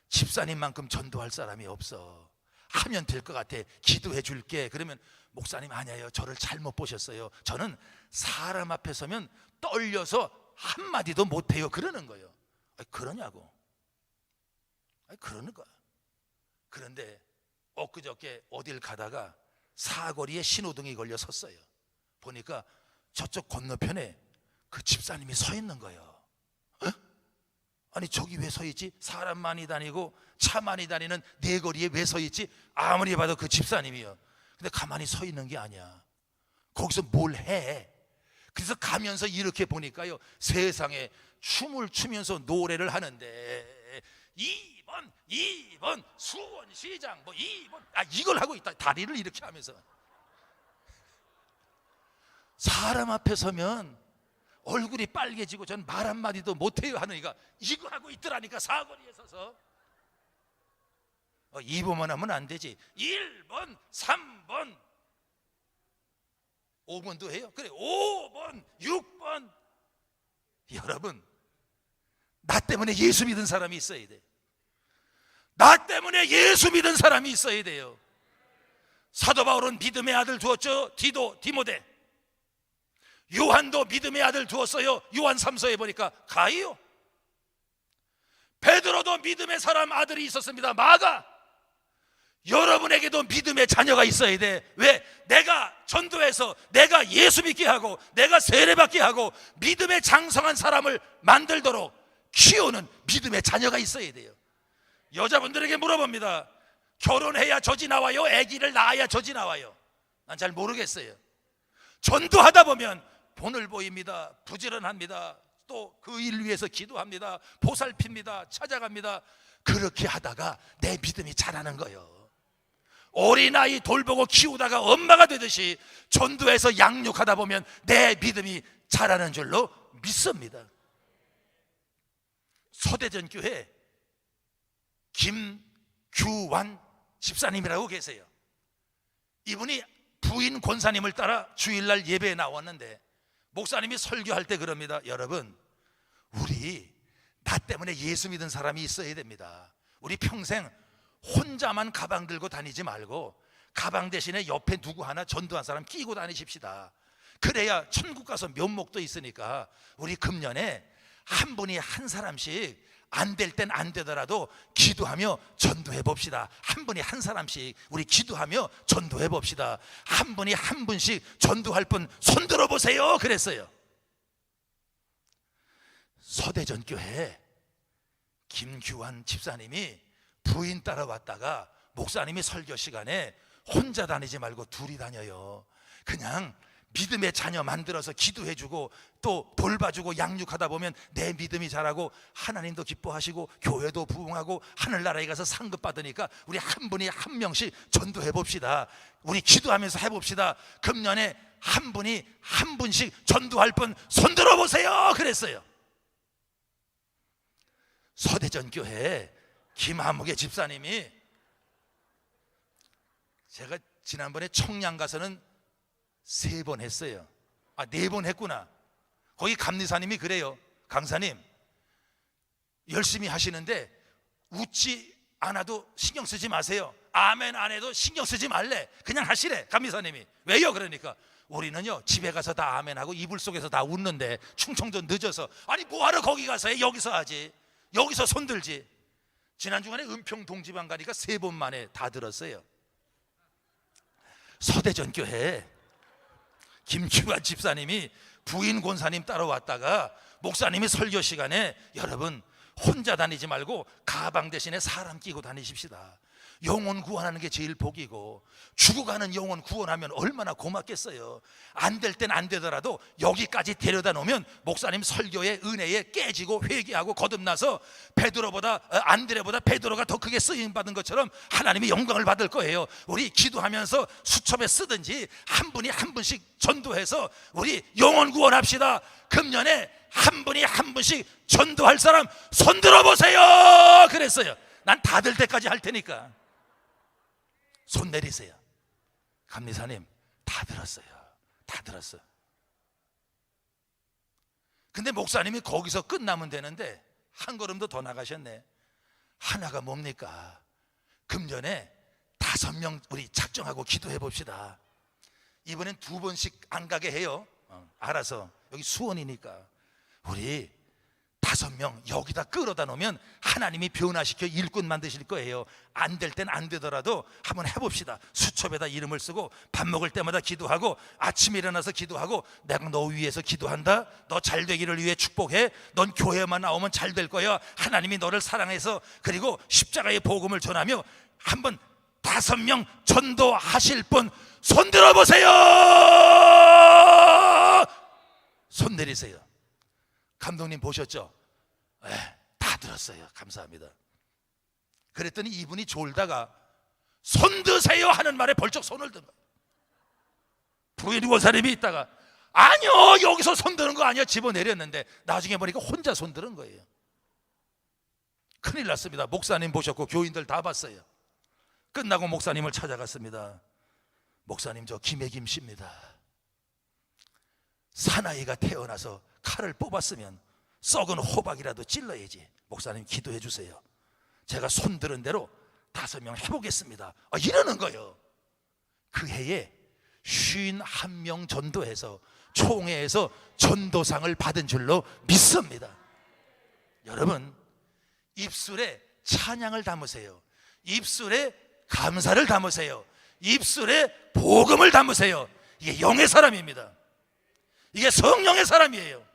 집사님만큼 전도할 사람이 없어. 하면 될 것 같아. 기도해 줄게. 그러면 목사님, 아니에요, 저를 잘못 보셨어요. 저는 사람 앞에 서면 떨려서 한마디도 못해요. 그러는 거예요. 아니, 그러냐고. 아니, 그러는 거야. 그런데 엊그저께 어딜 가다가 사거리에 신호등이 걸려 섰어요. 보니까 저쪽 건너편에 그 집사님이 서 있는 거예요. 어? 아니, 저기 왜 서 있지? 사람 많이 다니고 차 많이 다니는 네 거리에 왜 서 있지? 아무리 봐도 그 집사님이요. 근데 가만히 서 있는 게 아니야. 거기서 뭘 해? 그래서 가면서 이렇게 보니까요, 세상에 춤을 추면서 노래를 하는데 2번 수원시장 뭐 2번 이걸 하고 있다. 다리를 이렇게 하면서. 사람 앞에 서면 얼굴이 빨개지고 전 말 한마디도 못해요 하느니까 이거 하고 있더라니까. 사거리에 서서 2번만 하면 안 되지. 1번 3번 5번도 해요. 그래, 5번 6번. 여러분, 나 때문에 예수 믿은 사람이 있어야 돼. 나 때문에 예수 믿은 사람이 있어야 돼요. 사도 바울은 믿음의 아들 두었죠. 디모데. 요한도 믿음의 아들 두었어요. 요한 3서에 보니까 가이요. 베드로도 믿음의 사람 아들이 있었습니다. 마가. 여러분에게도 믿음의 자녀가 있어야 돼. 왜? 내가 전도해서 내가 예수 믿게 하고 내가 세례받게 하고 믿음의 장성한 사람을 만들도록 키우는 믿음의 자녀가 있어야 돼요. 여자분들에게 물어봅니다. 결혼해야 젖이 나와요? 아기를 낳아야 젖이 나와요? 난 잘 모르겠어요. 전도하다 보면 본을 보입니다. 부지런합니다. 또 그 일 위해서 기도합니다. 보살핍니다. 찾아갑니다. 그렇게 하다가 내 믿음이 자라는 거예요. 어린아이 돌보고 키우다가 엄마가 되듯이 전도해서 양육하다 보면 내 믿음이 자라는 줄로 믿습니다. 서대전 교회 김규환 집사님이라고 계세요. 이분이 부인 권사님을 따라 주일날 예배에 나왔는데 목사님이 설교할 때 그럽니다. 여러분, 우리 나 때문에 예수 믿은 사람이 있어야 됩니다. 우리 평생 혼자만 가방 들고 다니지 말고 가방 대신에 옆에 누구 하나 전도한 사람 끼고 다니십시다. 그래야 천국 가서 면목도 있으니까 우리 금년에 한 분이 한 사람씩 안 될 땐 안 되더라도 기도하며 전도해 봅시다. 한 분이 한 사람씩 우리 기도하며 전도해 봅시다. 한 분이 한 분씩 전도할 분 손들어 보세요. 그랬어요. 서대전 교회 김규환 집사님이 부인 따라왔다가 목사님이 설교 시간에 혼자 다니지 말고 둘이 다녀요. 그냥 믿음의 자녀 만들어서 기도해주고 또 돌봐주고 양육하다 보면 내 믿음이 자라고 하나님도 기뻐하시고 교회도 부흥하고 하늘나라에 가서 상급 받으니까 우리 한 분이 한 명씩 전도해 봅시다. 우리 기도하면서 해봅시다. 금년에 한 분이 한 분씩 전도할 분 손들어 보세요. 그랬어요. 서대전 교회 김한묵의 집사님이, 제가 지난번에 청량 가서는 3번 했어요. 4번 했구나. 거기 감리사님이 그래요. 강사님, 열심히 하시는데 웃지 않아도 신경 쓰지 마세요. 아멘 안 해도 신경 쓰지 말래. 그냥 하시래. 감리사님이. 왜요? 그러니까 우리는요 집에 가서 다 아멘하고 이불 속에서 다 웃는데 충청도 늦어서, 아니 뭐하러 거기 가서 해? 여기서 하지. 여기서 손들지. 지난주간에 은평 동지방 가니까 3번 만에 다 들었어요. 서대전 교회 김규환 집사님이 부인 권사님 따라왔다가 목사님이 설교 시간에 여러분 혼자 다니지 말고 가방 대신에 사람 끼고 다니십시다. 영혼 구원하는 게 제일 복이고 죽어가는 영혼 구원하면 얼마나 고맙겠어요. 안 될 땐 안 되더라도 여기까지 데려다 놓으면 목사님 설교의 은혜에 깨지고 회개하고 거듭나서 베드로보다 안드레보다 베드로가 더 크게 쓰임 받은 것처럼 하나님이 영광을 받을 거예요. 우리 기도하면서 수첩에 쓰든지 한 분이 한 분씩 전도해서 우리 영혼 구원합시다. 금년에 한 분이 한 분씩 전도할 사람 손들어 보세요. 그랬어요. 난 다 될 때까지 할 테니까 손 내리세요. 감리사님, 다 들었어요. 다 들었어요. 근데 목사님이 거기서 끝나면 되는데 한 걸음도 더 나가셨네. 하나가 뭡니까? 금년에 5명 우리 작정하고 기도해 봅시다. 이번엔 2번씩 안 가게 해요. 알아서. 여기 수원이니까 우리 5명 여기다 끌어다 놓으면 하나님이 변화시켜 일꾼 만드실 거예요. 안 될 땐 안 되더라도 한번 해봅시다. 수첩에다 이름을 쓰고 밥 먹을 때마다 기도하고 아침에 일어나서 기도하고 내가 너 위해서 기도한다. 너 잘 되기를 위해 축복해. 넌 교회만 나오면 잘 될 거야. 하나님이 너를 사랑해서. 그리고 십자가의 복음을 전하며 한번 5명 전도하실 분 손 들어보세요. 손 내리세요. 감독님 보셨죠? 다 들었어요. 감사합니다. 그랬더니 이분이 졸다가 손 드세요 하는 말에 벌쩍 손을 든 거예요. 부인 권사님이 있다가 아니요 여기서 손 드는 거 아니야 집어내렸는데 나중에 보니까 혼자 손 드는 거예요. 큰일 났습니다. 목사님 보셨고 교인들 다 봤어요. 끝나고 목사님을 찾아갔습니다. 목사님, 저 김혜김 씨입니다. 사나이가 태어나서 칼을 뽑았으면 썩은 호박이라도 찔러야지. 목사님 기도해 주세요. 제가 손들은 대로 5명 해보겠습니다. 이러는 거예요. 그 해에 51명 전도해서 총회에서 전도상을 받은 줄로 믿습니다. 여러분, 입술에 찬양을 담으세요. 입술에 감사를 담으세요. 입술에 복음을 담으세요. 이게 영의 사람입니다. 이게 성령의 사람이에요.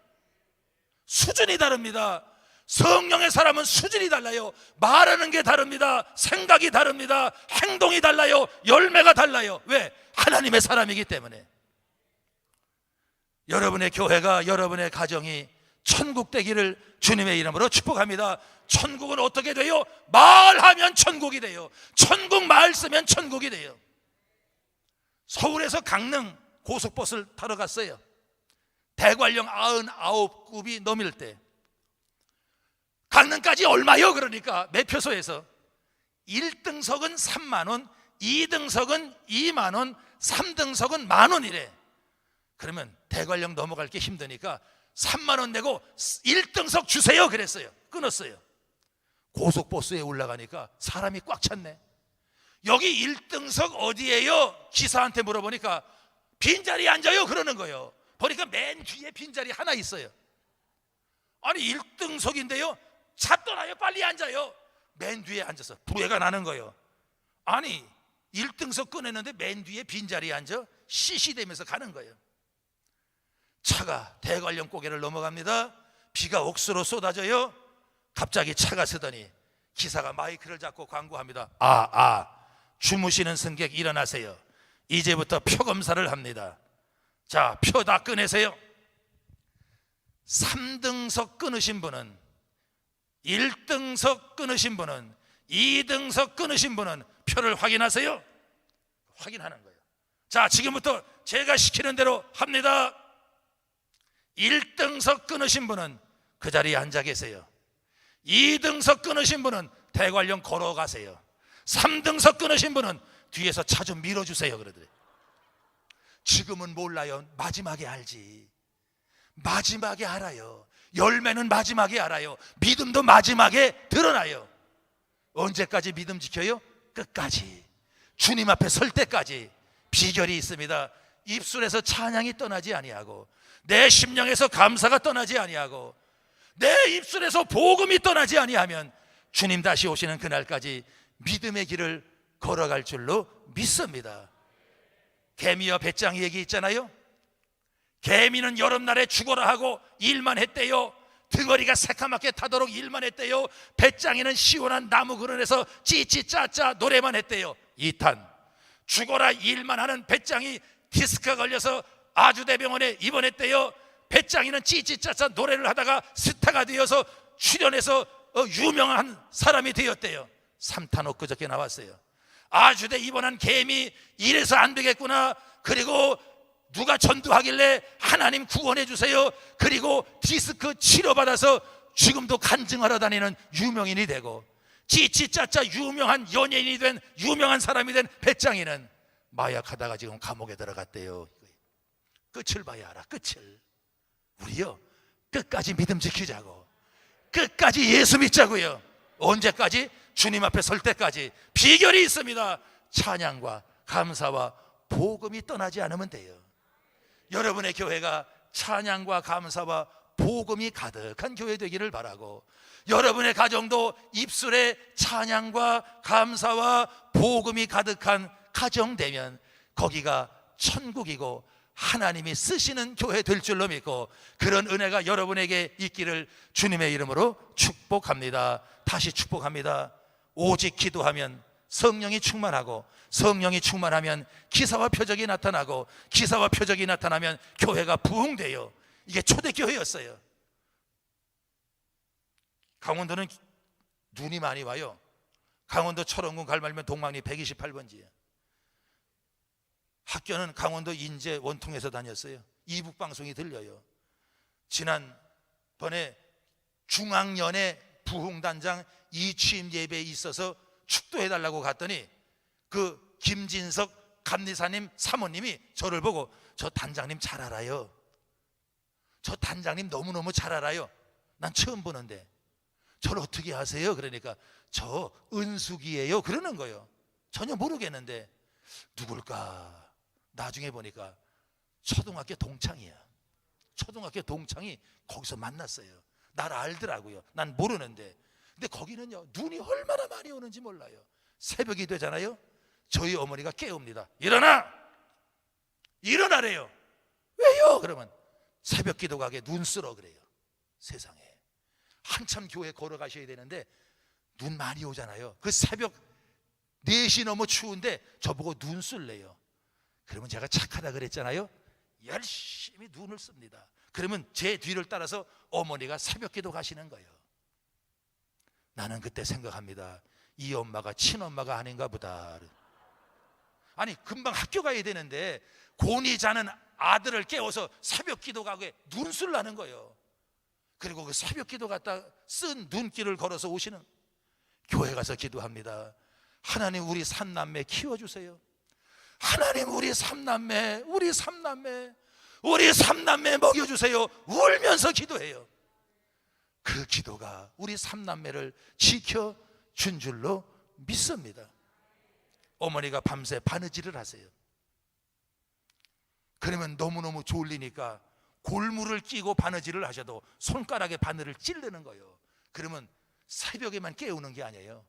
수준이 다릅니다. 성령의 사람은 수준이 달라요. 말하는 게 다릅니다. 생각이 다릅니다. 행동이 달라요. 열매가 달라요. 왜? 하나님의 사람이기 때문에. 여러분의 교회가, 여러분의 가정이 천국 되기를 주님의 이름으로 축복합니다. 천국은 어떻게 돼요? 말하면 천국이 돼요. 천국 말 쓰면 천국이 돼요. 서울에서 강릉 고속버스를 타러 갔어요. 대관령 99급이 넘을 때 강릉까지 얼마요? 그러니까 매표소에서 1등석은 3만 원, 2등석은 2만 원, 3등석은 만 원이래. 그러면 대관령 넘어갈 게 힘드니까 3만 원 내고 1등석 주세요 그랬어요. 끊었어요. 고속버스에 올라가니까 사람이 꽉 찼네. 여기 1등석 어디예요? 기사한테 물어보니까 빈자리에 앉아요 그러는 거예요. 보니까 맨 뒤에 빈자리 하나 있어요. 아니 1등석인데요 차 떠나요 빨리 앉아요. 맨 뒤에 앉아서 부해가 나는 거예요. 아니 1등석 꺼냈는데 맨 뒤에 빈자리에 앉아 시시대면서 가는 거예요. 차가 대관령 고개를 넘어갑니다. 비가 옥수로 쏟아져요. 갑자기 차가 서더니 기사가 마이크를 잡고 광고합니다. 주무시는 승객 일어나세요. 이제부터 표 검사를 합니다. 자, 표 다 꺼내세요. 3등석 끊으신 분은, 1등석 끊으신 분은, 2등석 끊으신 분은 표를 확인하세요. 확인하는 거예요. 자, 지금부터 제가 시키는 대로 합니다. 1등석 끊으신 분은 그 자리에 앉아 계세요. 2등석 끊으신 분은 대관령 걸어가세요. 3등석 끊으신 분은 뒤에서 차 좀 밀어주세요 그러더래요. 지금은 몰라요. 마지막에 알지. 마지막에 알아요. 열매는 마지막에 알아요. 믿음도 마지막에 드러나요. 언제까지 믿음 지켜요? 끝까지. 주님 앞에 설 때까지. 비결이 있습니다. 입술에서 찬양이 떠나지 아니하고, 내 심령에서 감사가 떠나지 아니하고, 내 입술에서 복음이 떠나지 아니하면 주님 다시 오시는 그날까지 믿음의 길을 걸어갈 줄로 믿습니다. 개미와 배짱이 얘기 있잖아요. 개미는 여름날에 죽어라 하고 일만 했대요. 등어리가 새카맣게 타도록 일만 했대요. 배짱이는 시원한 나무 그늘에서 찌찌짜짜 노래만 했대요. 2탄 죽어라 일만 하는 배짱이 디스크가 걸려서 아주대병원에 입원했대요. 배짱이는 찌찌짜짜 노래를 하다가 스타가 되어서 출연해서 유명한 사람이 되었대요. 3탄 엊그저께 나왔어요. 아주대 입원한 개미 이래서 안 되겠구나. 그리고 누가 전도하길래 하나님 구원해 주세요. 그리고 디스크 치료받아서 지금도 간증하러 다니는 유명인이 되고, 찌찌짜짜 유명한 연예인이 된 유명한 사람이 된 배짱이는 마약하다가 지금 감옥에 들어갔대요. 끝을 봐야 알아. 끝을. 우리요 끝까지 믿음 지키자고, 끝까지 예수 믿자고요. 언제까지? 주님 앞에 설 때까지. 비결이 있습니다. 찬양과 감사와 복음이 떠나지 않으면 돼요. 여러분의 교회가 찬양과 감사와 복음이 가득한 교회 되기를 바라고, 여러분의 가정도 입술에 찬양과 감사와 복음이 가득한 가정 되면 거기가 천국이고 하나님이 쓰시는 교회 될 줄로 믿고, 그런 은혜가 여러분에게 있기를 주님의 이름으로 축복합니다. 다시 축복합니다. 오직 기도하면 성령이 충만하고, 성령이 충만하면 기사와 표적이 나타나고, 기사와 표적이 나타나면 교회가 부흥돼요. 이게 초대교회였어요. 강원도는 눈이 많이 와요. 강원도 철원군 갈말면 동망리 128번지예요. 학교는 강원도 인제 원통에서 다녔어요. 이북 방송이 들려요. 지난번에 중앙연회 부흥단장 이취임 예배에 있어서 축도해달라고 갔더니 그 김진석 감리사님 사모님이 저를 보고, 저 단장님 잘 알아요. 저 단장님 너무너무 잘 알아요. 난 처음 보는데 저를 어떻게 아세요? 그러니까 저 은숙이에요 그러는 거예요. 전혀 모르겠는데 누굴까? 나중에 보니까 초등학교 동창이야. 초등학교 동창이 거기서 만났어요. 날 알더라고요. 난 모르는데. 근데 거기는요 눈이 얼마나 많이 오는지 몰라요. 새벽이 되잖아요. 저희 어머니가 깨웁니다. 일어나! 일어나래요. 왜요? 그러면 새벽 기도 가게 눈 쓰러 그래요. 세상에, 한참 교회 걸어가셔야 되는데 눈 많이 오잖아요. 그 새벽 4시 넘어 추운데 저보고 눈 쓸래요. 그러면 제가 착하다 그랬잖아요. 열심히 눈을 씁니다. 그러면 제 뒤를 따라서 어머니가 새벽 기도 가시는 거예요. 나는 그때 생각합니다. 이 엄마가 친엄마가 아닌가 보다. 아니, 금방 학교 가야 되는데 곤히 자는 아들을 깨워서 새벽 기도 가게 눈 쓸라는 거예요. 그리고 그 새벽 기도 갔다 쓴 눈길을 걸어서 오시는, 교회 가서 기도합니다. 하나님, 우리 3남매 키워주세요. 하나님, 우리 3남매 먹여주세요. 울면서 기도해요. 그 기도가 우리 3남매를 지켜준 줄로 믿습니다. 어머니가 밤새 바느질을 하세요. 그러면 너무너무 졸리니까 골무를 끼고 바느질을 하셔도 손가락에 바늘을 찌르는 거예요. 그러면 새벽에만 깨우는 게 아니에요.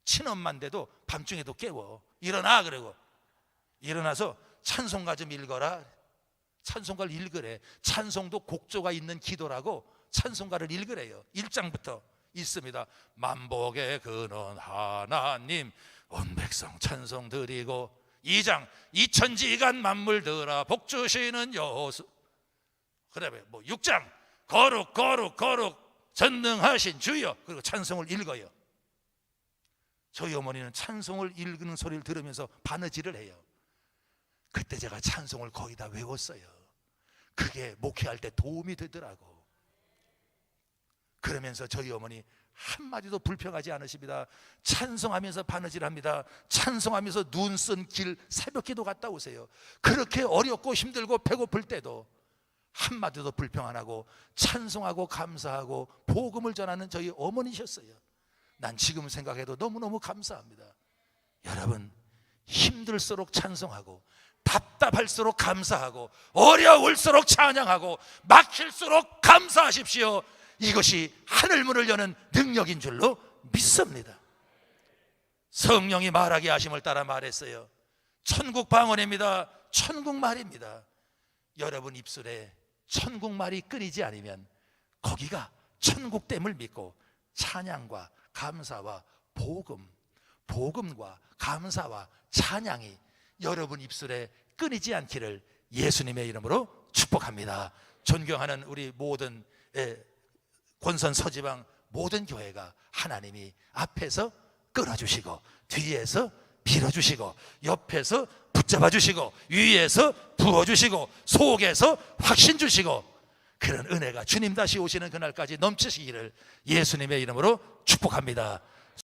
친엄마인데도 밤중에도 깨워. 일어나! 그러고 일어나서 찬송가 좀 읽어라. 찬송가를 읽으래. 찬송도 곡조가 있는 기도라고 찬송가를 읽으래요. 1장부터 있습니다. 만복의 근원 하나님, 온 백성 찬송 드리고. 2장, 이천지간 만물들아 복 주시는 여호수. 그다음에 6장, 거룩 전능하신 주여. 그리고 찬송을 읽어요. 저희 어머니는 찬송을 읽는 소리를 들으면서 바느질을 해요. 그때 제가 찬송을 거의 다 외웠어요. 그게 목회할 때 도움이 되더라고. 그러면서 저희 어머니 한마디도 불평하지 않으십니다. 찬송하면서 바느질합니다. 찬송하면서 눈 쓴 길 새벽 기도 갔다 오세요. 그렇게 어렵고 힘들고 배고플 때도 한마디도 불평 안 하고 찬송하고 감사하고 복음을 전하는 저희 어머니셨어요. 난 지금 생각해도 너무너무 감사합니다. 여러분, 힘들수록 찬송하고 답답할수록 감사하고 어려울수록 찬양하고 막힐수록 감사하십시오. 이것이 하늘문을 여는 능력인 줄로 믿습니다. 성령이 말하게 하심을 따라 말했어요. 천국 방언입니다. 천국말입니다. 여러분 입술에 천국말이 끊이지 않으면 거기가 천국됨을 믿고 찬양과 감사와 복음과 감사와 찬양이 여러분 입술에 끊이지 않기를 예수님의 이름으로 축복합니다. 존경하는 우리 모든 권선 서지방 모든 교회가 하나님이 앞에서 끊어주시고 뒤에서 빌어주시고 옆에서 붙잡아주시고 위에서 부어주시고 속에서 확신 주시고 그런 은혜가 주님 다시 오시는 그날까지 넘치시기를 예수님의 이름으로 축복합니다.